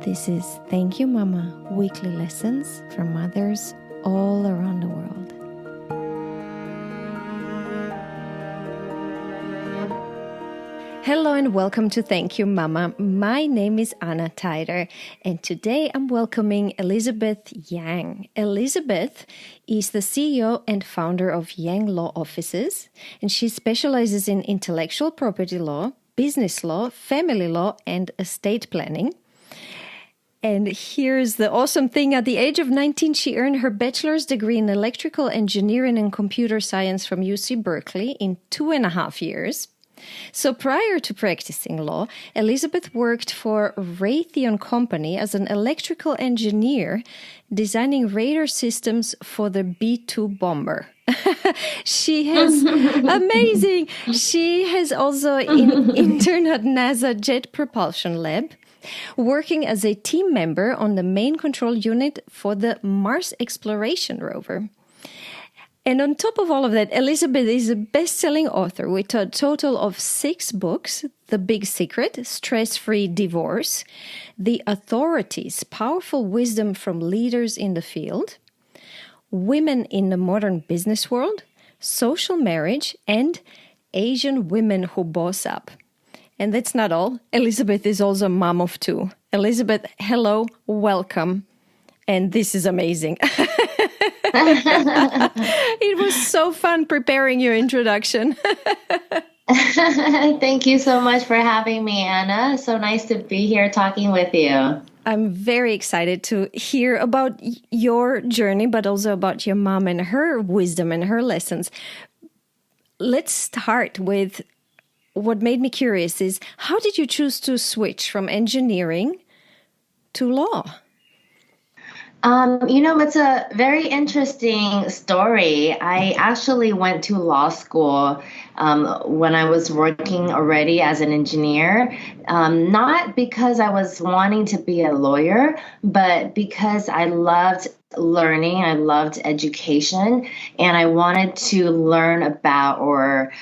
This is Thank You Mama, weekly lessons from mothers all around the world. Hello and welcome to Thank You Mama. My name is Anna Teider and today I'm welcoming Elizabeth Yang. Elizabeth is the CEO and founder of Yang Law Offices, and she specializes in intellectual property law, business law, family law, and estate planning. And here's the awesome thing. At the age of 19, she earned her bachelor's degree in electrical engineering and computer science from UC Berkeley in 2.5 years. So prior to practicing law, Elizabeth worked for Raytheon Company as an electrical engineer, designing radar systems for the B-2 bomber. She has, amazing. She has also interned at NASA Jet Propulsion Lab, working as a team member on the main control unit for the Mars exploration rover. And on top of all of that, Elizabeth is a best-selling author with a total of 6 books: The Big Secret, Stress-Free Divorce, The Authorities, Powerful Wisdom from Leaders in the Field, Women in the Modern Business World, Social Marriage, and Asian Women Who Boss Up. And that's not all. Elizabeth is also a mom of 2. Elizabeth, hello, welcome. And this is amazing. It was so fun preparing your introduction. Thank you so much for having me, Anna. So nice to be here talking with you. I'm very excited to hear about your journey, but also about your mom and her wisdom and her lessons. Let's start with what made me curious is, how did you choose to switch from engineering to law? It's a very interesting story. I actually went to law school when I was working already as an engineer, not because I was wanting to be a lawyer, but because I loved learning, I loved education, and I wanted to learn about our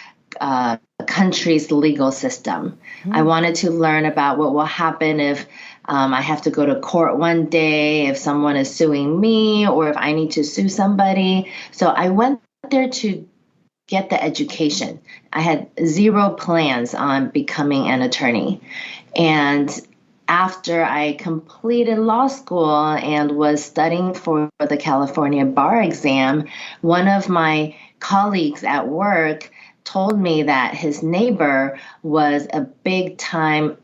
country's legal system. I wanted to learn about what will happen if I have to go to court one day, if someone is suing me, or if I need to sue somebody. So I went there to get the education. I had 0 plans on becoming an attorney. And after I completed law school and was studying for the California bar exam, one of my colleagues at work told me that his neighbor was a big-time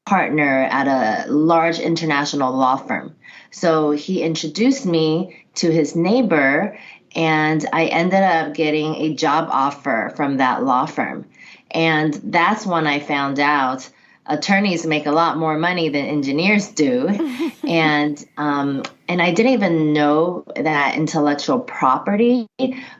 partner at a large international law firm. So he introduced me to his neighbor, and I ended up getting a job offer from that law firm. And that's when I found out attorneys make a lot more money than engineers do. and I didn't even know that intellectual property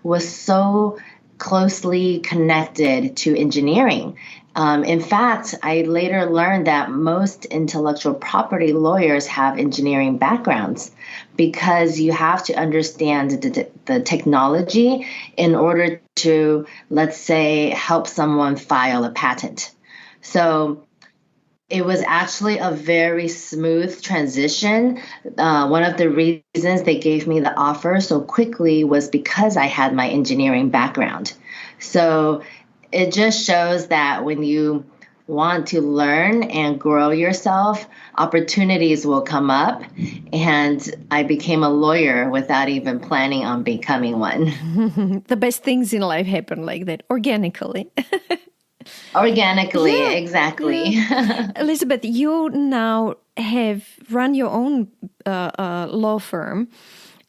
was so closely connected to engineering. In fact, I later learned that most intellectual property lawyers have engineering backgrounds because you have to understand the technology in order to, let's say, help someone file a patent. So it was actually a very smooth transition. One of the reasons they gave me the offer so quickly was because I had my engineering background. So it just shows that when you want to learn and grow yourself, opportunities will come up. And I became a lawyer without even planning on becoming one. The best things in life happen like that, organically. Organically, yeah. Exactly. Yeah. Elizabeth, you now have run your own law firm,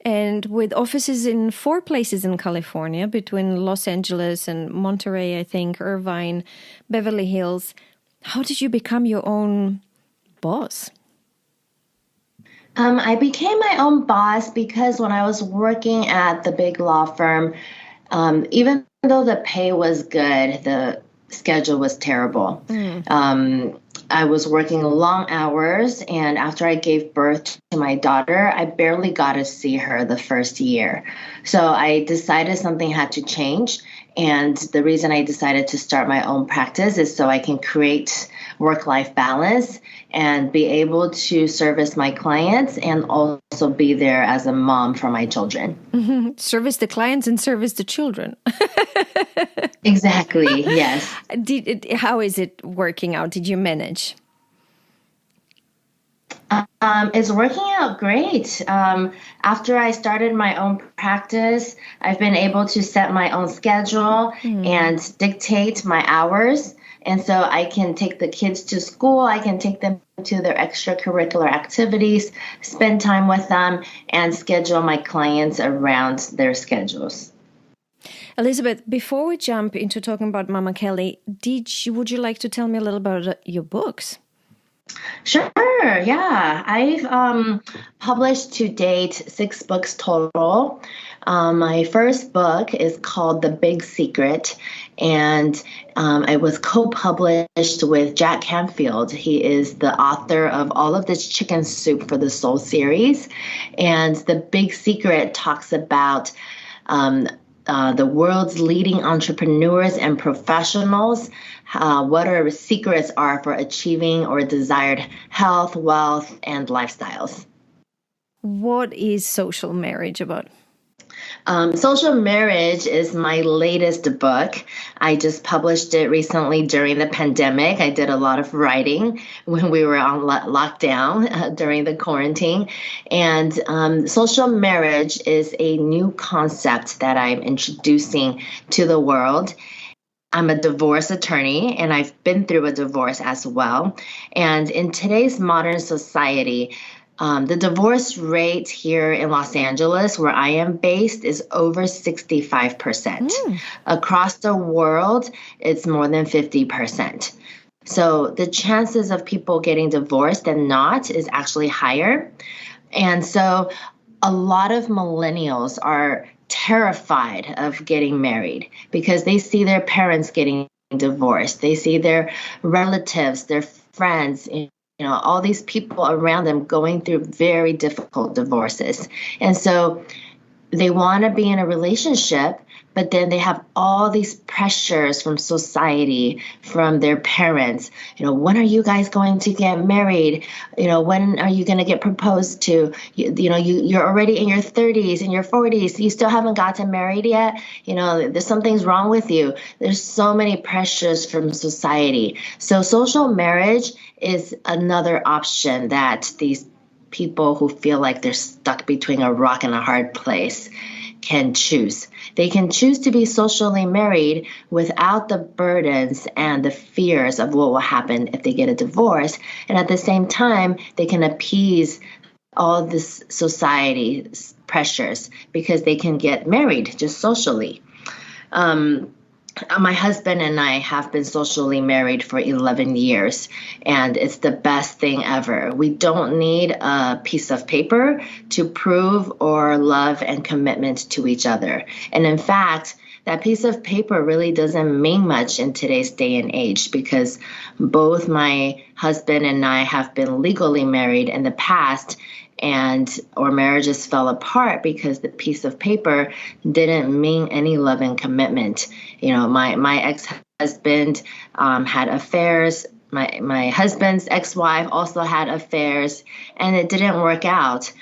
and with offices in 4 places in California, between Los Angeles and Monterey, I think, Irvine, Beverly Hills. How did you become your own boss? I became my own boss because when I was working at the big law firm, even though the pay was good, the schedule was terrible. I was working long hours, and after I gave birth to my daughter, I barely got to see her the first year. So I decided something had to change, And the reason I decided to start my own practice is so I can create work-life balance and be able to service my clients and also be there as a mom for my children. Service the clients and service the children. Exactly, yes. How is it working out? Did you manage? It's working out great. After I started my own practice, I've been able to set my own schedule and dictate my hours. And so I can take the kids to school, I can take them to their extracurricular activities, spend time with them, and schedule my clients around their schedules. Elizabeth, before we jump into talking about Mama Kelly, would you like to tell me a little about your books? Sure, yeah. I've published to date 6 books total. My first book is called The Big Secret, and it was co-published with Jack Canfield. He is the author of all of this Chicken Soup for the Soul series. And The Big Secret talks about the world's leading entrepreneurs and professionals, what our secrets are for achieving or desired health, wealth, and lifestyles. What is Social Marriage about? Social Marriage is my latest book. I just published it recently during the pandemic. I did a lot of writing when we were on lockdown during the quarantine. And social marriage is a new concept that I'm introducing to the world. I'm a divorce attorney, and I've been through a divorce as well. And in today's modern society, the divorce rate here in Los Angeles, where I am based, is over 65%. Across the world, it's more than 50%. So the chances of people getting divorced than not is actually higher. And so a lot of millennials are terrified of getting married because they see their parents getting divorced. They see their relatives, their friends, all these people around them going through very difficult divorces. And so they want to be in a relationship, but then they have all these pressures from society, from their parents. When are you guys going to get married? When are you going to get proposed to? You're already in your 30s, in your 40s. You still haven't gotten married yet. There's something's wrong with you. There's so many pressures from society. So social marriage is another option that these people who feel like they're stuck between a rock and a hard place can choose. They can choose to be socially married without the burdens and the fears of what will happen if they get a divorce. And at the same time, they can appease all this society pressures because they can get married just socially. My husband and I have been socially married for 11 years, and it's the best thing ever. We don't need a piece of paper to prove our love and commitment to each other. And in fact, that piece of paper really doesn't mean much in today's day and age because both my husband and I have been legally married in the past, and our marriages fell apart because the piece of paper didn't mean any love and commitment. My ex-husband had affairs. My husband's ex-wife also had affairs, and it didn't work out.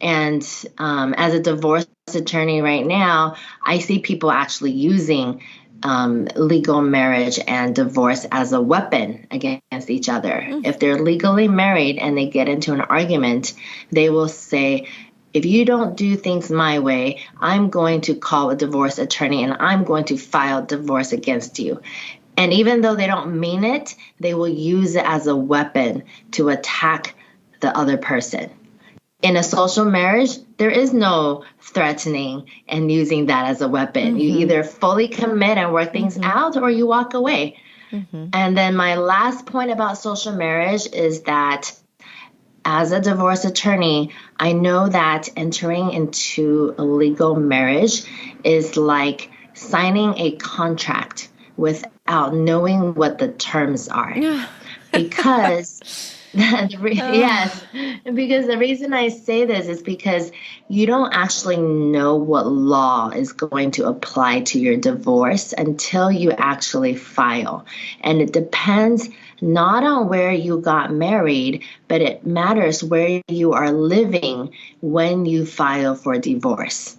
And as a divorce attorney right now, I see people actually using legal marriage and divorce as a weapon against each other. If they're legally married and they get into an argument, they will say, if you don't do things my way, I'm going to call a divorce attorney and I'm going to file divorce against you. And even though they don't mean it, they will use it as a weapon to attack the other person. In a social marriage, there is no threatening and using that as a weapon. You either fully commit and work things out or you walk away. And then my last point about social marriage is that as a divorce attorney, I know that entering into a legal marriage is like signing a contract without knowing what the terms are. Because Oh. Yes, because the reason I say this is because you don't actually know what law is going to apply to your divorce until you actually file. And it depends not on where you got married, but it matters where you are living when you file for divorce.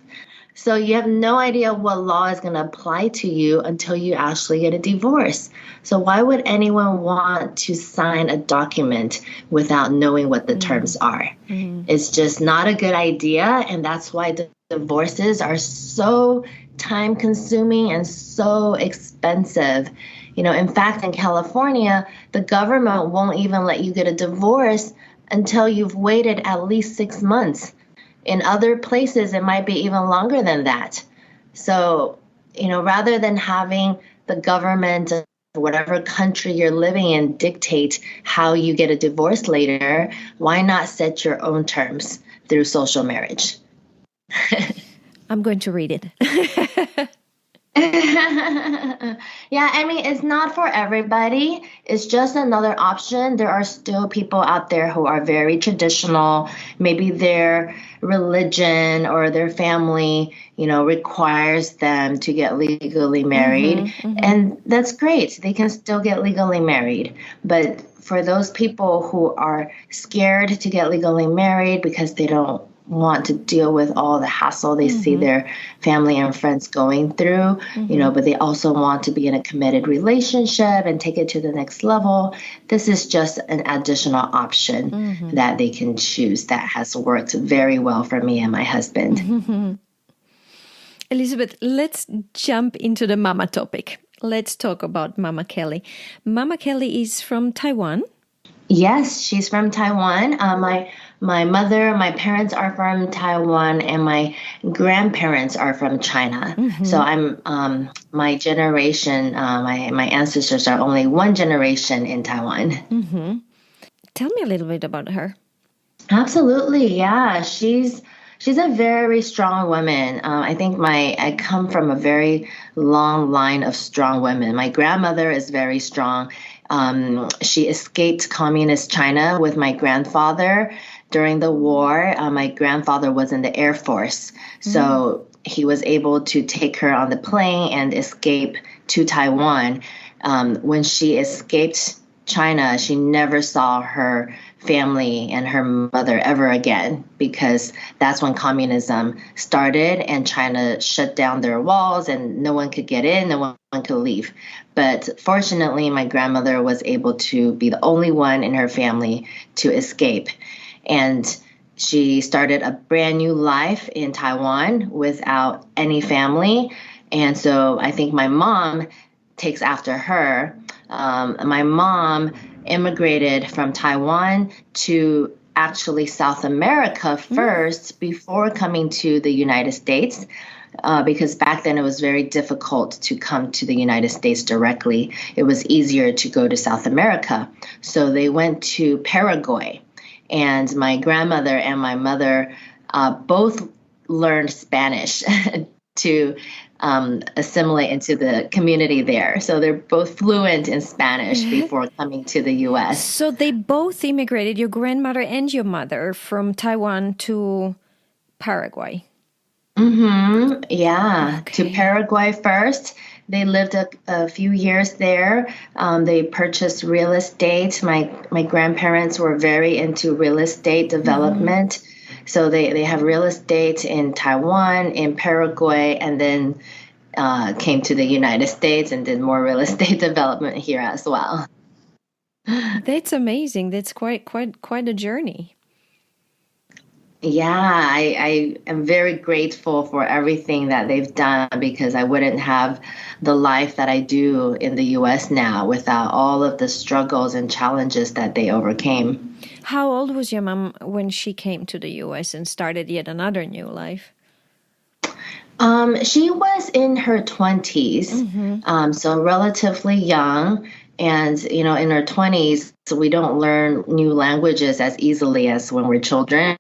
So you have no idea what law is going to apply to you until you actually get a divorce. So why would anyone want to sign a document without knowing what the terms are? It's just not a good idea, and that's why divorces are so time consuming and so expensive. In fact, in California, the government won't even let you get a divorce until you've waited at least 6 months. In other places, it might be even longer than that. So, rather than having the government of whatever country you're living in dictate how you get a divorce later, why not set your own terms through social marriage? I'm going to read it. Yeah, I mean, it's not for everybody. It's just another option. There are still people out there who are very traditional. Maybe their religion or their family, requires them to get legally married. And that's great. They can still get legally married. But for those people who are scared to get legally married because they don't want to deal with all the hassle they see their family and friends going through, but they also want to be in a committed relationship and take it to the next level. This is just an additional option that they can choose that has worked very well for me and my husband. Elizabeth, let's jump into the mama topic. Let's talk about Mama Kelly. Mama Kelly is from Taiwan. Yes, she's from Taiwan. My mother, my parents are from Taiwan, and my grandparents are from China. So I'm my generation, my ancestors are only one generation in Taiwan. Tell me a little bit about her. Absolutely, yeah. She's a very strong woman. I think I come from a very long line of strong women. My grandmother is very strong. She escaped communist China with my grandfather during the war. My grandfather was in the Air Force, so he was able to take her on the plane and escape to Taiwan. When she escaped China, she never saw her family and her mother ever again, because that's when communism started and China shut down their walls and no one could get in, no one could leave. But fortunately, my grandmother was able to be the only one in her family to escape. And she started a brand new life in Taiwan without any family. And so I think my mom takes after her. My mom immigrated from Taiwan to actually South America first before coming to the United States, because back then it was very difficult to come to the United States directly. It was easier to go to South America. So they went to Paraguay, and my grandmother and my mother both learned Spanish to assimilate into the community there. So they're both fluent in Spanish before coming to the U.S. So they both immigrated, your grandmother and your mother, from Taiwan to Paraguay. Yeah, to Paraguay first. They lived a few years there. They purchased real estate. My grandparents were very into real estate development. So they have real estate in Taiwan, in Paraguay, and then came to the United States and did more real estate development here as well. That's amazing. That's quite a journey. Yeah, I am very grateful for everything that they've done, because I wouldn't have the life that I do in the U.S. now without all of the struggles and challenges that they overcame. How old was your mom when she came to the U.S. and started yet another new life? She was in her 20s, so relatively young. And, in her 20s, we don't learn new languages as easily as when we're children.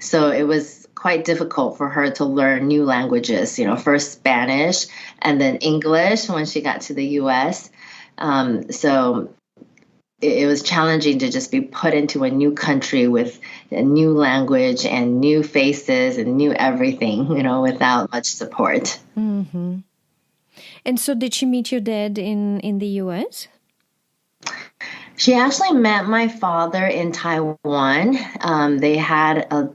So it was quite difficult for her to learn new languages, first Spanish and then English when she got to the U.S. So it was challenging to just be put into a new country with a new language and new faces and new everything, without much support. Mm-hmm. And so did she meet your dad in the US? She actually met my father in Taiwan. They had a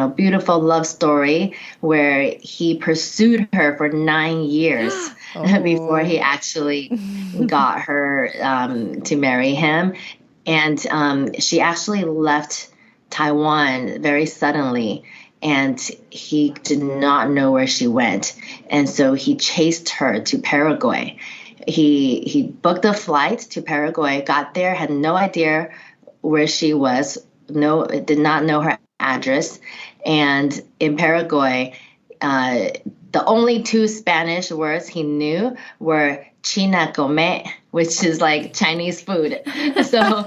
beautiful love story where he pursued her for 9 years before he actually got her to marry him. And she actually left Taiwan very suddenly, and he did not know where she went. And so he chased her to Paraguay. He booked a flight to Paraguay, got there, had no idea where she was, did not know her address. And in Paraguay, the only two Spanish words he knew were China come, which is like Chinese food. So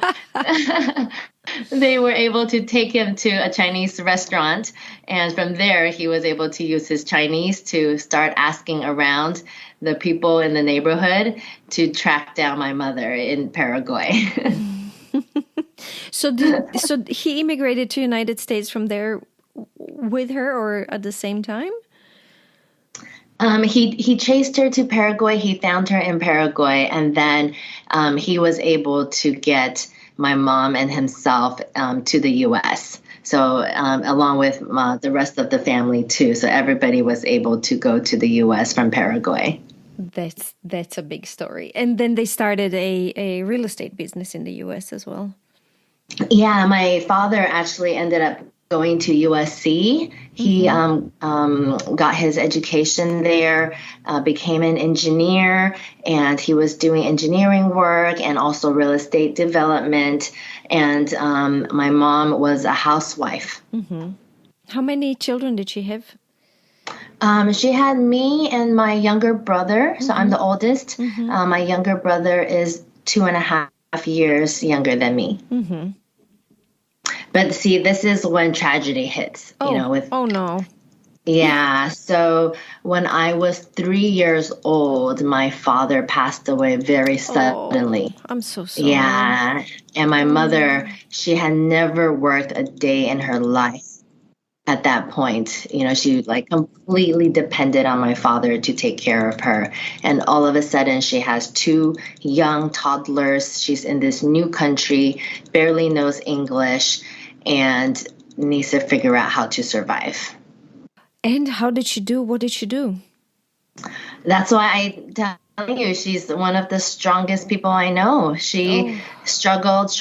they were able to take him to a Chinese restaurant. And from there, he was able to use his Chinese to start asking around the people in the neighborhood to track down my mother in Paraguay. So he immigrated to United States from there with her or at the same time? He chased her to Paraguay. He found her in Paraguay, and then he was able to get my mom and himself to the U.S. So along with the rest of the family too. So everybody was able to go to the U.S. from Paraguay. That's a big story. And then they started a real estate business in the U.S. as well. Yeah, my father actually ended up going to USC. He got his education there, became an engineer, and he was doing engineering work and also real estate development. And my mom was a housewife. Mm-hmm. How many children did she have? She had me and my younger brother. So I'm the oldest. My younger brother is 2.5 years younger than me. Mm-hmm. But see, this is when tragedy hits, oh no. Yeah. So when I was 3 years old, my father passed away very suddenly. I'm so sorry. Yeah. And my mother, she had never worked a day in her life at that point. She completely depended on my father to take care of her. And all of a sudden she has 2 young toddlers. She's in this new country, barely knows English, and needs to figure out how to survive. And how did she do? What did she do? That's why I tell you, she's one of the strongest people I know. She struggled.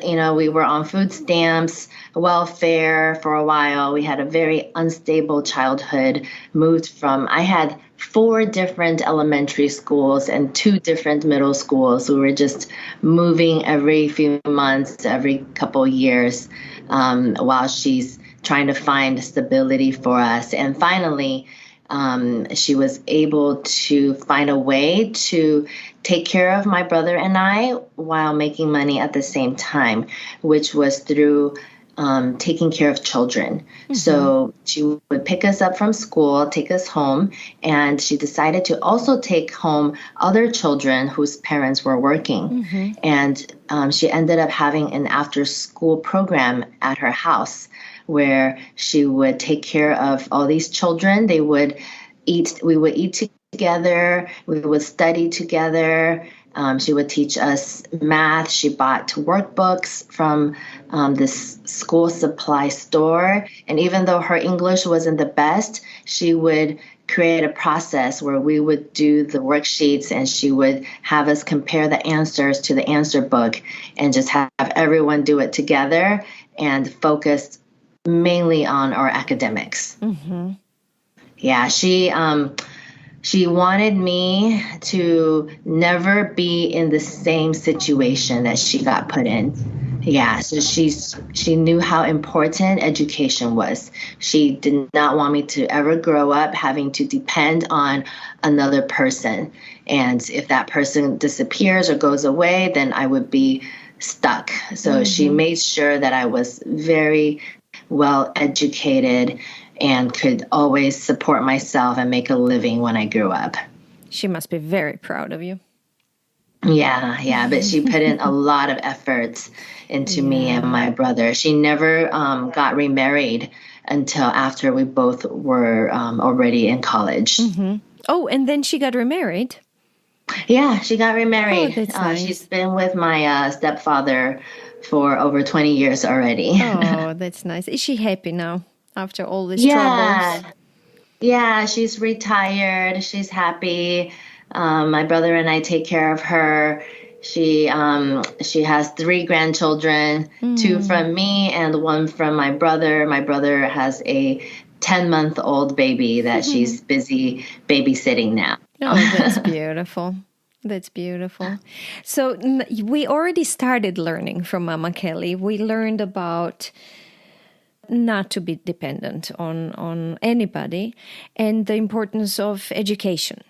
We were on food stamps, welfare for a while. We had a very unstable childhood. I had 4 different elementary schools and 2 different middle schools. We were just moving every few months, every couple years, while she's trying to find stability for us. And finally, she was able to find a way to take care of my brother and I while making money at the same time, which was through taking care of children. Mm-hmm. So she would pick us up from school, take us home, and she decided to also take home other children whose parents were working. Mm-hmm. And she ended up having an after-school program at her house where she would take care of all these children. We would eat together, we would study together. She would teach us math. She bought workbooks from this school supply store. And even though her English wasn't the best, she would create a process where we would do the worksheets and she would have us compare the answers to the answer book and just have everyone do it together and focus mainly on our academics. Mm-hmm. Yeah, she wanted me to never be in the same situation that she got put in. Yeah, so she knew how important education was. She did not want me to ever grow up having to depend on another person. And if that person disappears or goes away, then I would be stuck. So she made sure that I was very well educated and could always support myself and make a living when I grew up. She must be very proud of you. Yeah. But she put in a lot of efforts into me and Yeah. my brother. She never got remarried until after we both were already in college. Hmm. Oh, and then she got remarried. Yeah, she got Oh, remarried. that's She's nice. been with my stepfather for over 20 years already. Oh, that's nice. Is she happy now after all these troubles? Yeah, yeah, she's retired. She's happy. My brother and I take care of her. She has three grandchildren, two Mm. from me and one from my brother. My brother has a 10-month-old baby that she's busy babysitting now. Oh, that's beautiful. That's beautiful. So we already started learning from Mama Kelly. We learned about not to be dependent on anybody and the importance of education.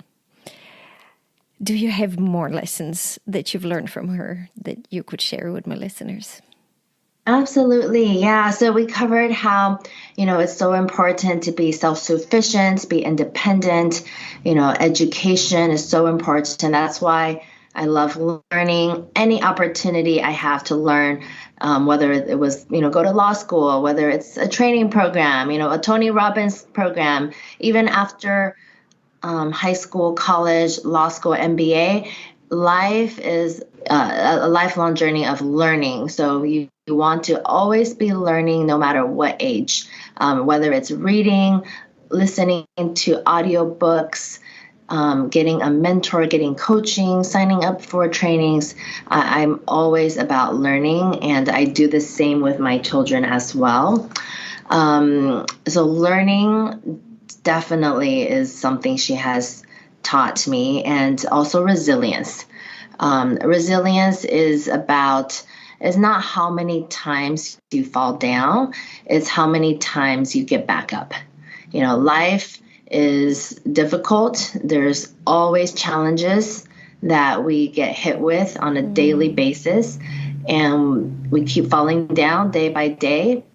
Do you have more lessons that you've learned from her that you could share with my listeners? Absolutely. Yeah. So we covered how, it's so important to be self-sufficient, be independent. Education is so important. That's why I love learning. Any opportunity I have to learn, whether it was, go to law school, whether it's a training program, a Tony Robbins program, even after high school, college, law school, MBA, life is a lifelong journey of learning. So you want to always be learning no matter what age, whether it's reading, listening to audiobooks, getting a mentor, getting coaching, signing up for trainings. I'm always about learning, and I do the same with my children as well. So learning definitely is something she has taught me, and also resilience. Resilience is not how many times you fall down, it's how many times you get back up. Life is difficult. There's always challenges that we get hit with on a daily basis, and we keep falling down day by day.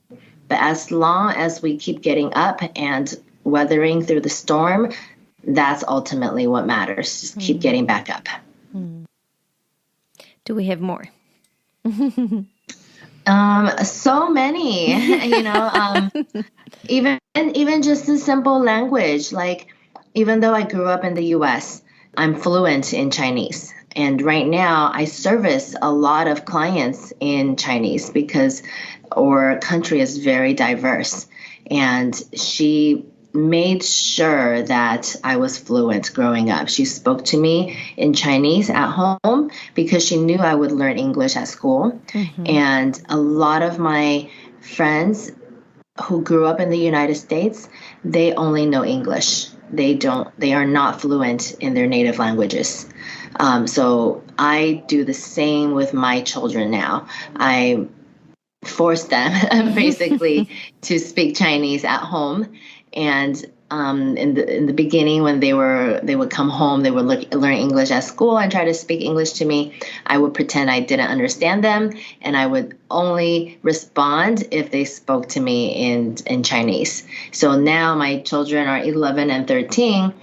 But as long as we keep getting up and weathering through the storm, that's ultimately what matters. Just keep getting back up. Do we have more? So many, even just the simple language. Like, even though I grew up in the U.S., I'm fluent in Chinese. And right now, I service a lot of clients in Chinese because our country is very diverse. And she made sure that I was fluent growing up. She spoke to me in Chinese at home because she knew I would learn English at school. And a lot of my friends who grew up in the United States, they only know English. They are not fluent in their native languages. So I do the same with my children now. I force them basically to speak Chinese at home. And in the beginning, when they would come home, they would learn English at school and try to speak English to me. I would pretend I didn't understand them, and I would only respond if they spoke to me in Chinese. So now my children are 11 and 13,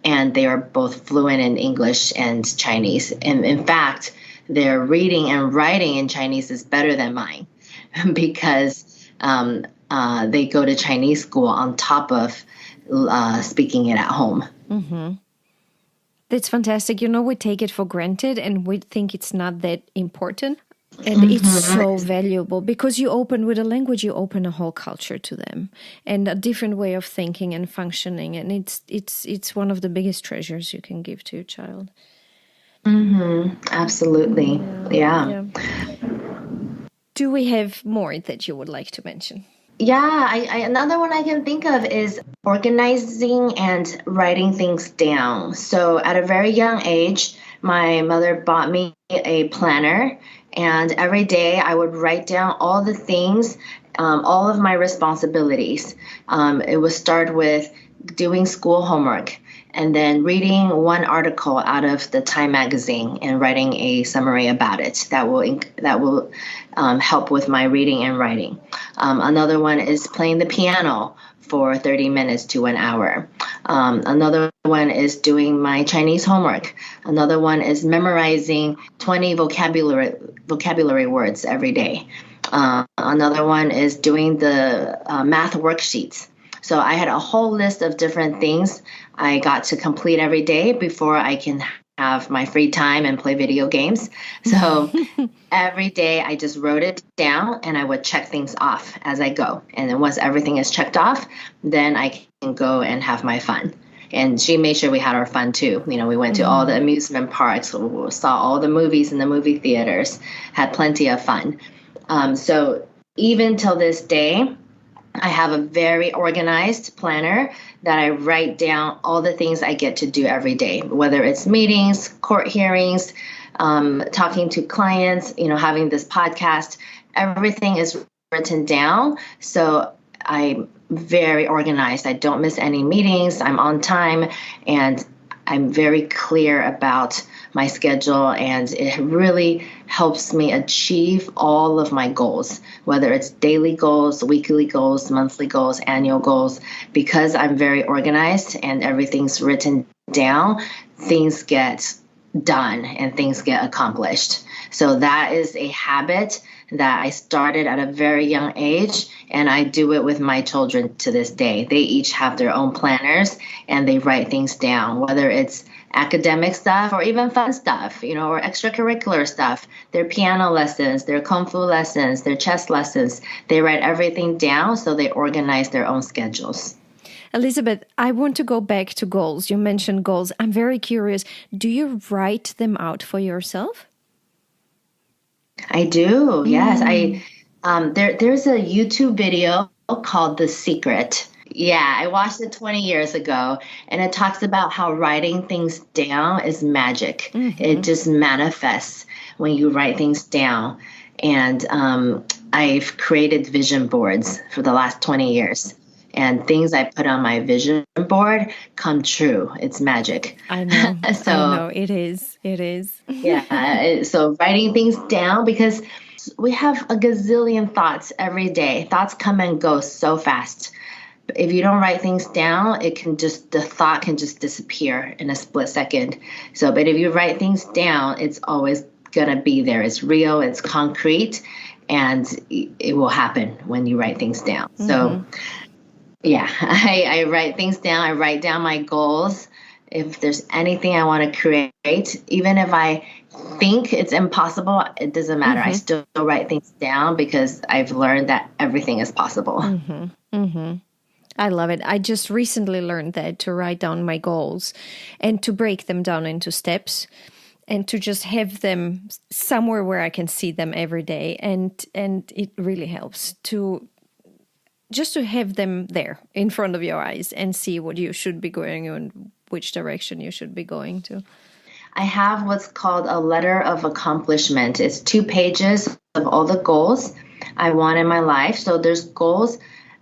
and they are both fluent in English and Chinese. And in fact, their reading and writing in Chinese is better than mine because they go to Chinese school on top of speaking it at home. That's fantastic. We take it for granted and we think it's not that important. And it's so valuable because you open with a language, you open a whole culture to them and a different way of thinking and functioning. And it's one of the biggest treasures you can give to your child. Absolutely. Yeah. Do we have more that you would like to mention? Yeah, another one I can think of is organizing and writing things down. So at a very young age, my mother bought me a planner, and every day I would write down all the things, all of my responsibilities. It would start with doing school homework, and then reading one article out of the Time magazine and writing a summary about it. That will help with my reading and writing. Another one is playing the piano for 30 minutes to an hour. Another one is doing my Chinese homework. Another one is memorizing 20 vocabulary words every day. Another one is doing the math worksheets. So I had a whole list of different things I got to complete every day before I can have my free time and play video games. So every day I just wrote it down and I would check things off as I go. And then once everything is checked off, then I can go and have my fun. And she made sure we had our fun too. You know, we went to all the amusement parks, saw all the movies in the movie theaters, had plenty of fun. So even till this day, I have a very organized planner that I write down all the things I get to do every day, whether it's meetings, court hearings, talking to clients, you know, having this podcast. Everything is written down. So I'm very organized. I don't miss any meetings. I'm on time, and I'm very clear about my schedule, and it really helps me achieve all of my goals, whether it's daily goals, weekly goals, monthly goals, annual goals. Because I'm very organized and everything's written down, things get done and things get accomplished. So that is a habit that I started at a very young age, and I do it with my children to this day. They each have their own planners and they write things down, whether it's academic stuff or even fun stuff, you know, or extracurricular stuff, their piano lessons, their kung fu lessons, their chess lessons. They write everything down so they organize their own schedules. Elizabeth, I want to go back to goals. You mentioned goals. I'm very curious. Do you write them out for yourself? I do. Yes. There's a YouTube video called The Secret. Yeah, I watched it 20 years ago, and it talks about how writing things down is magic. It just manifests when you write things down. And I've created vision boards for the last 20 years. And things I put on my vision board come true. It's magic. I know. So, I know. It is. It is. Yeah. So writing things down, because we have a gazillion thoughts every day. Thoughts come and go so fast. If you don't write things down, the thought can just disappear in a split second. So, but if you write things down, it's always going to be there. It's real, it's concrete, and it will happen when you write things down. So, yeah, I write things down. I write down my goals. If there's anything I want to create, even if I think it's impossible, it doesn't matter. I still write things down because I've learned that everything is possible. I love it. I just recently learned that to write down my goals and to break them down into steps and to just have them somewhere where I can see them every day. And it really helps to have them there in front of your eyes and see what you should be going and which direction you should be going to. I have what's called a letter of accomplishment. It's 2 pages of all the goals I want in my life. So there's goals.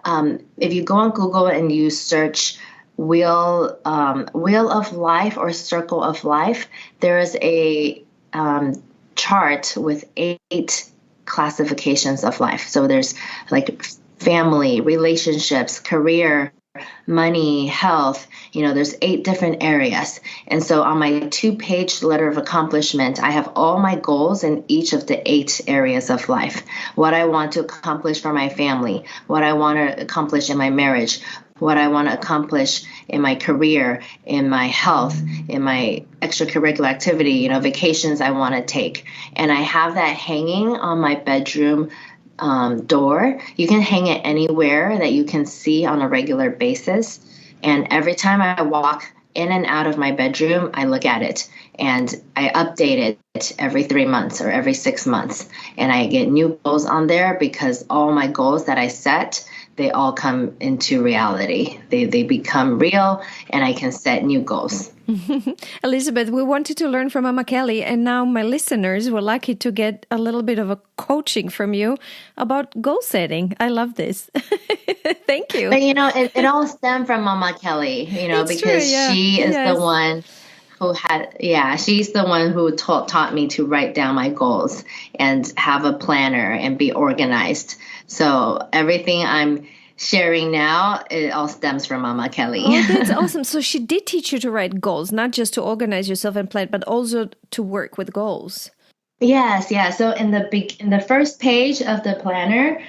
If you go on Google and you search wheel of life or circle of life, there is a chart with 8 classifications of life. So there's like family, relationships, career, money, health, there's 8 different areas. And so on my 2-page letter of accomplishment, I have all my goals in each of the 8 areas of life. What I want to accomplish for my family, what I want to accomplish in my marriage, what I want to accomplish in my career, in my health, in my extracurricular activity, vacations I want to take. And I have that hanging on my bedroom door. You can hang it anywhere that you can see on a regular basis. And every time I walk in and out of my bedroom, I look at it and I update it every 3 months or every 6 months. And I get new goals on there because all my goals that I set, they all come into reality. They become real and I can set new goals. Elizabeth, we wanted to learn from Mama Kelly, and now my listeners were lucky to get a little bit of a coaching from you about goal setting. I love this. Thank you. But it all stemmed from Mama Kelly, because true, yeah. She is the one who she's the one who taught me to write down my goals and have a planner and be organized. So everything I'm sharing now, it all stems from Mama Kelly. Oh, that's awesome. So she did teach you to write goals, not just to organize yourself and plan, but also to work with goals. Yes, yeah. So in the first page of the planner,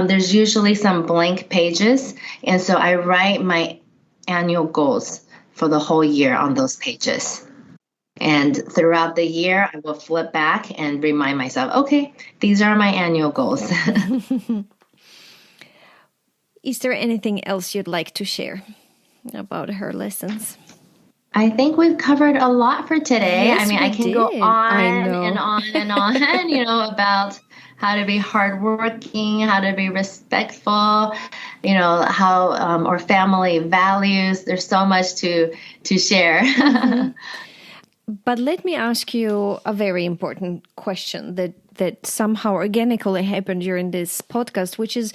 there's usually some blank pages, and so I write my annual goals for the whole year on those pages. And throughout the year, I will flip back and remind myself, okay, these are my annual goals. Is there anything else you'd like to share about her lessons? I think we've covered a lot for today. Yes, I mean, we I can did. go I on know. and on and on, about how to be hardworking, how to be respectful, how our family values. There's so much to share. Mm-hmm. But let me ask you a very important question that somehow organically happened during this podcast, which is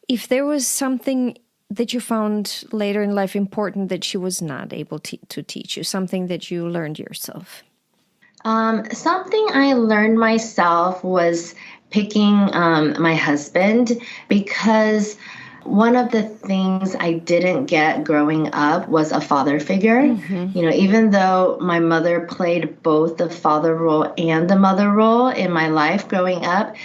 if there was something that you found later in life important that she was not able to teach you, something that you learned yourself. Something I learned myself was picking my husband, because one of the things I didn't get growing up was a father figure. Mm-hmm. Even though my mother played both the father role and the mother role in my life growing up,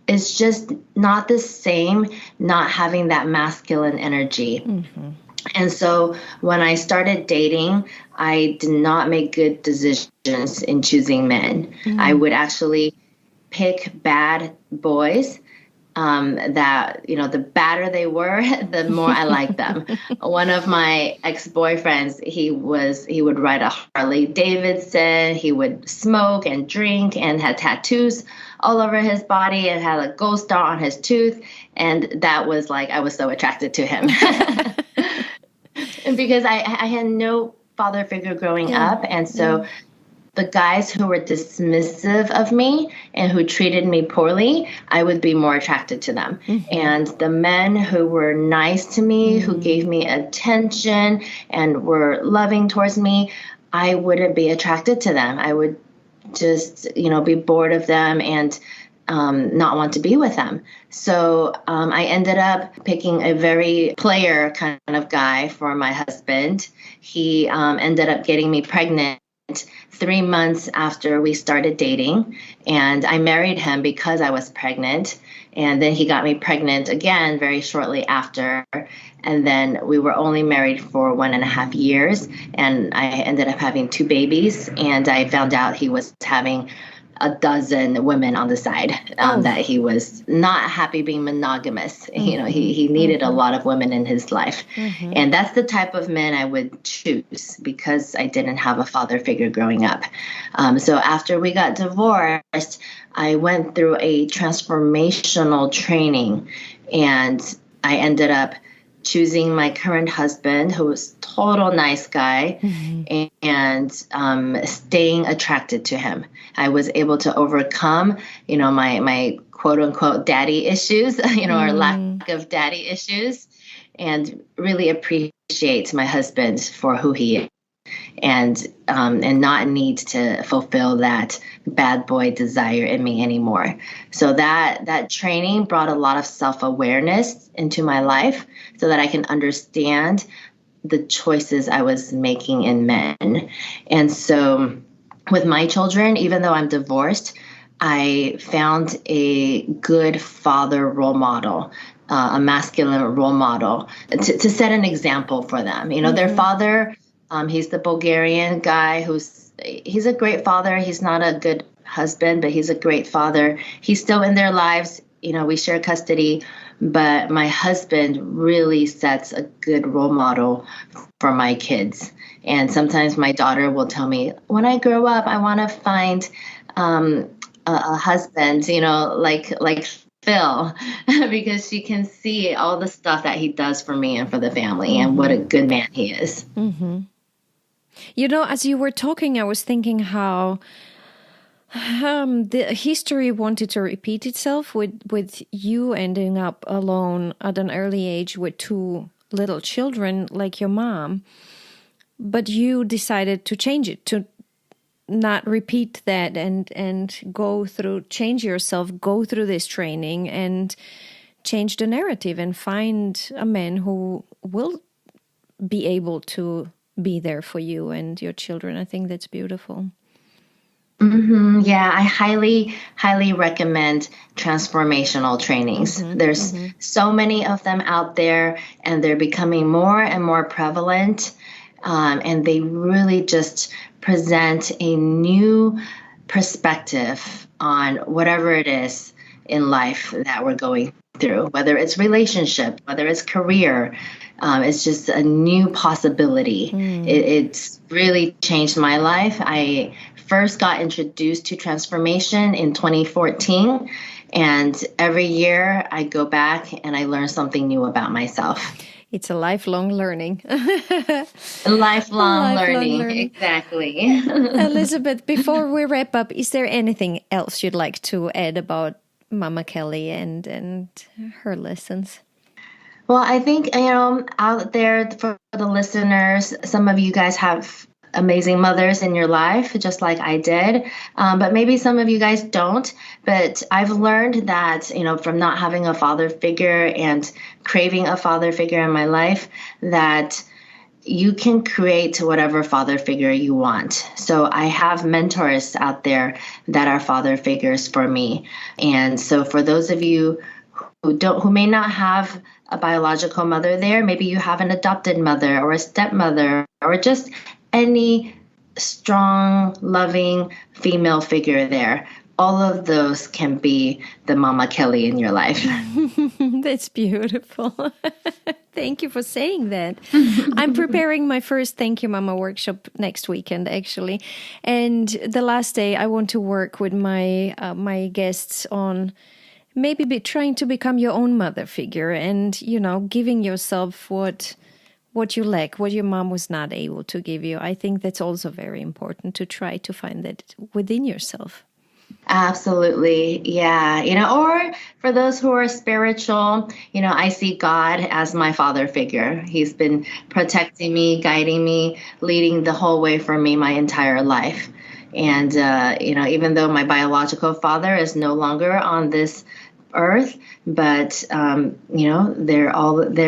it's just not the same not having that masculine energy. Mm-hmm. And so when I started dating, I did not make good decisions in choosing men. Mm-hmm. I would actually pick bad boys that, the badder they were, the more I liked them. One of my ex-boyfriends, he would ride a Harley Davidson. He would smoke and drink and had tattoos all over his body and had a gold star on his tooth. And that was like, I was so attracted to him. And because I had no father figure growing up. And so the guys who were dismissive of me and who treated me poorly, I would be more attracted to them. Mm-hmm. And the men who were nice to me, who gave me attention and were loving towards me, I wouldn't be attracted to them. I would just, be bored of them and not want to be with them. So I ended up picking a very player kind of guy for my husband. He ended up getting me pregnant 3 months after we started dating, and I married him because I was pregnant. And then he got me pregnant again very shortly after. And then we were only married for 1.5 years, and I ended up having 2 babies. And I found out he was having a dozen women on the side, that he was not happy being monogamous. Mm-hmm. He needed a lot of women in his life. Mm-hmm. And that's the type of men I would choose because I didn't have a father figure growing up. So after we got divorced, I went through a transformational training, and I ended up choosing my current husband, who was total nice guy, mm-hmm. and staying attracted to him. I was able to overcome, my quote unquote daddy issues, or lack of daddy issues, and really appreciate my husband for who he is. And not need to fulfill that bad boy desire in me anymore. So that training brought a lot of self-awareness into my life so that I can understand the choices I was making in men. And so with my children, even though I'm divorced, I found a good father role model, a masculine role model to set an example for them. Mm-hmm. Their father, he's the Bulgarian guy he's a great father. He's not a good husband, but he's a great father. He's still in their lives. We share custody, but my husband really sets a good role model for my kids. And sometimes my daughter will tell me, when I grow up, I want to find a husband, like Phil, because she can see all the stuff that he does for me and for the family, mm-hmm. and what a good man he is. Mm-hmm. As you were talking, I was thinking how the history wanted to repeat itself with you ending up alone at an early age with 2 little children like your mom. But you decided to change it, to not repeat that and change yourself, go through this training and change the narrative and find a man who will be able to be there for you and your children. I think that's beautiful. Yeah, I highly, highly recommend transformational trainings. There's so many of them out there, and they're becoming more and more prevalent. And they really just present a new perspective on whatever it is in life that we're going through, whether it's relationship, whether it's career. It's just a new possibility. It's really changed my life. I first got introduced to transformation in 2014, and every year I go back and I learn something new about myself. It's a lifelong learning. Lifelong learning. Exactly. Elizabeth, before we wrap up, is there anything else you'd like to add about Mama Kelly and her lessons? Well, I think, out there for the listeners, some of you guys have amazing mothers in your life, just like I did. But maybe some of you guys don't. But I've learned that, from not having a father figure and craving a father figure in my life, that you can create whatever father figure you want. So I have mentors out there that are father figures for me. And so for those of you who may not have a biological mother there, maybe you have an adopted mother or a stepmother or just any strong, loving female figure there. All of those can be the Mama Kelly in your life. That's beautiful. Thank you for saying that. I'm preparing my first Thank You Mama workshop next weekend, actually. And the last day, I want to work with my guests on maybe trying to become your own mother figure and, giving yourself what you lack, what your mom was not able to give you. I think that's also very important to try to find that within yourself. Absolutely. Yeah. Or for those who are spiritual, I see God as my father figure. He's been protecting me, guiding me, leading the whole way for me my entire life. And, even though my biological father is no longer on this earth, but, they're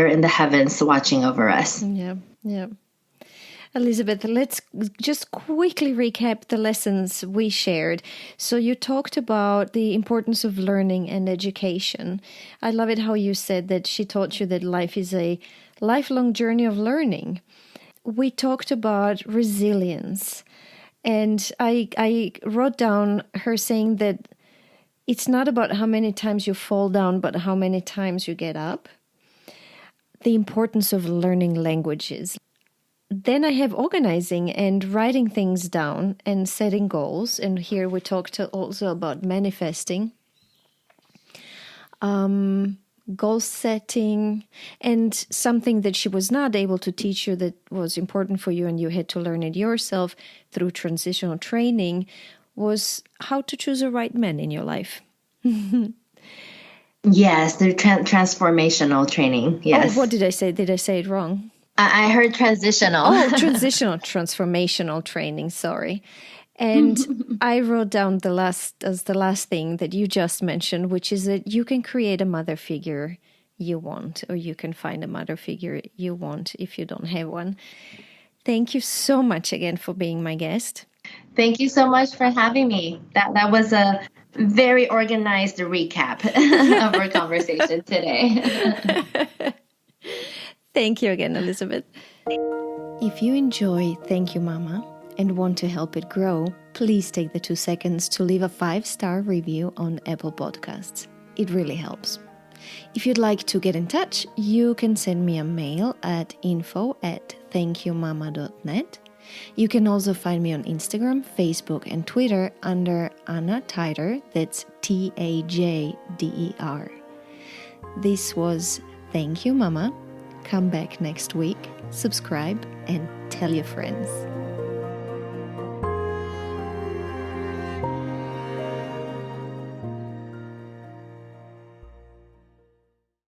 in the heavens watching over us. Yeah. Elizabeth, let's just quickly recap the lessons we shared. So you talked about the importance of learning and education. I love it how you said that she taught you that life is a lifelong journey of learning. We talked about resilience. And I wrote down her saying that it's not about how many times you fall down, but how many times you get up. The importance of learning languages. Then I have organizing and writing things down and setting goals. And here we talked also about manifesting, goal setting, and something that she was not able to teach you that was important for you and you had to learn it yourself through transitional training was how to choose a right man in your life. Yes, the transformational training. Yes. Oh, what did I say? Did I say it wrong? I heard transitional. Oh, transformational training. Sorry. And I wrote down the last thing that you just mentioned, which is that you can create a mother figure you want, or you can find a mother figure you want if you don't have one. Thank you so much again for being my guest. Thank you so much for having me. That was a very organized recap of our conversation today. Thank you again, Elizabeth. If you enjoy Thank You Mama and want to help it grow, please take the 2 seconds to leave a 5-star review on Apple Podcasts. It really helps. If you'd like to get in touch, you can send me a mail at info@thankyouMama.net. You can also find me on Instagram, Facebook, and Twitter under Anna Taider. That's Tajder. This was Thank You Mama. Come back next week, subscribe, and tell your friends.